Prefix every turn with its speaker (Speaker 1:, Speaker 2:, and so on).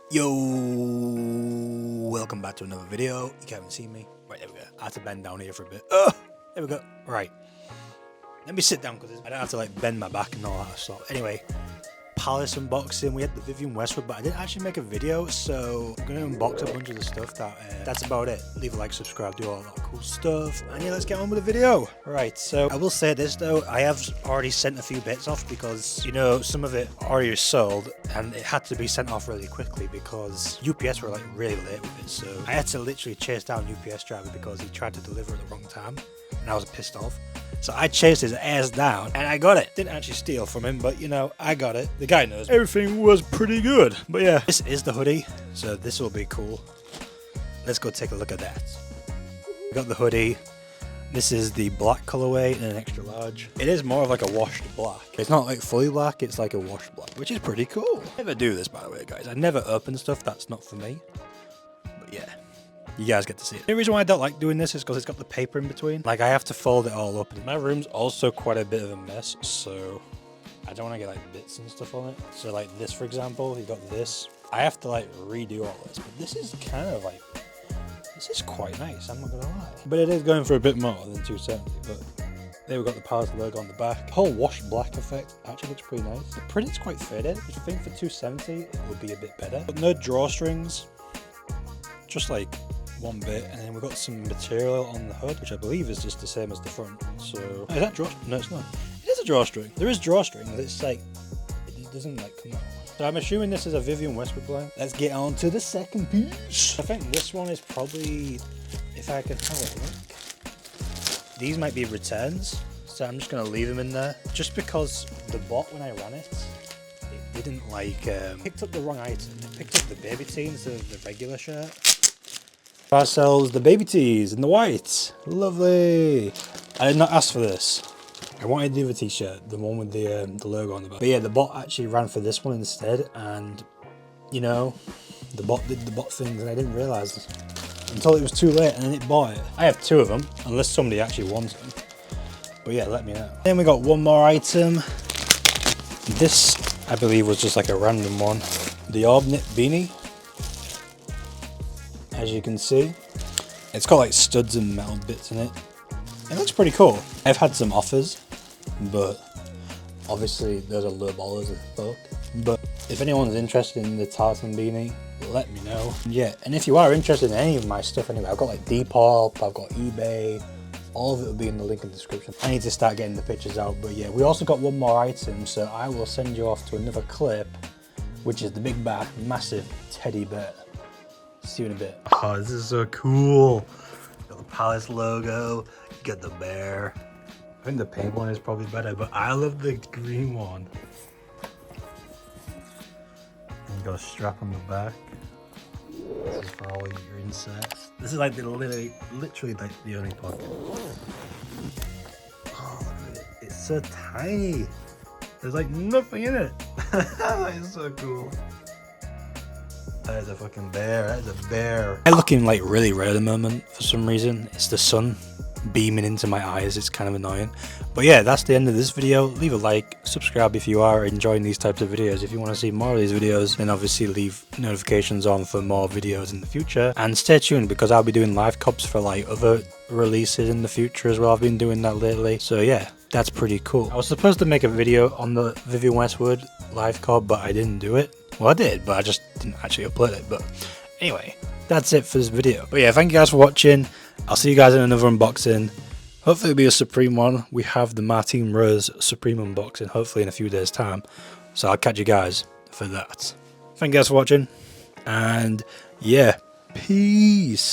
Speaker 1: Yo, welcome back to another video. You haven't seen me. Right, there we go. I had to bend down here for a bit. Oh, there we go. Right. Let me sit down because I don't have to like bend my back and all that stuff. Anyway, Palace unboxing. We had the Vivienne Westwood, but I didn't actually make a video, so I'm gonna unbox a bunch of the stuff. That's about it. Leave a like, subscribe, do all that cool stuff, and yeah, let's get on with the video. Right, so I will say this though, I have already sent a few bits off because you know some of it already sold, and it had to be sent off really quickly because UPS were like really late with it. So I had to literally chase down UPS driver because he tried to deliver at the wrong time, and I was pissed off. So I chased his ass down and I got it. Didn't actually steal from him, but you know, I got it. The guy knows everything was pretty good. But yeah, this is the hoodie, so this will be cool. Let's go take a look at that. We got the hoodie. This is the black colorway in an extra large. It is more of like a washed black. It's not like fully black, it's like a washed black, which is pretty cool. I never do this, by the way, guys. I never open stuff that's not for me. But yeah. You guys get to see it. The reason why I don't like doing this is because it's got the paper in between. Like, I have to fold it all up. My room's also quite a bit of a mess, so I don't want to get like bits and stuff on it. So like this, for example, you got this. I have to like redo all this, but this is kind of like, this is quite nice, I'm not gonna lie. But it is going for a bit more than 270, but there we've got the Palace logo on the back. The whole washed black effect actually looks pretty nice. The print's quite faded, which I think for 270 it would be a bit better. But no drawstrings, just like one bit, and then we've got some material on the hood, which I believe is just the same as the front. So is that drawstring? No, it's not. It is a drawstring. There is drawstring, but it's like it doesn't like come out. So I'm assuming this is a Vivienne Westwood blank. Let's get on to the second piece. I think this one is probably, if I can have a look, these might be returns. So I'm just gonna leave them in there, just because the bot when I ran it didn't like picked up the wrong item. It picked up the baby tee instead of the regular shirt. Ourselves the baby tees in the white. Lovely. I did not ask for this. I wanted the other t-shirt, the one with the logo on the back. But yeah, the bot actually ran for this one instead, and you know, the bot did the bot things, and I didn't realise until it was too late, and then it bought it. I have two of them, unless somebody actually wants them. But yeah, let me know. Then we got one more item. This, I believe, was just like a random one. The Orb Knit beanie. As you can see, it's got like studs and metal bits in it. It looks pretty cool. I've had some offers, but obviously those are low ballers as fuck. But if anyone's interested in the tartan beanie, let me know. Yeah, and if you are interested in any of my stuff anyway, I've got like Depop, I've got eBay, all of it will be in the link in the description. I need to start getting the pictures out, but yeah, we also got one more item, so I will send you off to another clip, which is the big bad, massive teddy bear. See you in a bit. Oh, this is so cool. Got the Palace logo, you got the bear. I think the pink one is probably better, but I love the green one. And you got a strap on the back. This is for all your inserts. This is like the literally like the only pocket. Oh, look at it. It's so tiny. There's like nothing in it. That is so cool. That is a fucking bear, that is a bear. I'm looking like really red at the moment for some reason. It's the sun beaming into my eyes, it's kind of annoying. But yeah, that's the end of this video. Leave a like, subscribe if you are enjoying these types of videos. If you want to see more of these videos, then obviously leave notifications on for more videos in the future. And stay tuned because I'll be doing live cops for like other releases in the future as well. I've been doing that lately. So yeah, that's pretty cool. I was supposed to make a video on the Vivienne Westwood live cop, but I didn't do it. Well, I did, but I just didn't actually upload it. But anyway, that's it for this video. But yeah, thank you guys for watching. I'll see you guys in another unboxing. Hopefully it'll be a Supreme one. We have the Martine Rose Supreme unboxing, hopefully in a few days' time. So I'll catch you guys for that. Thank you guys for watching. And yeah, peace.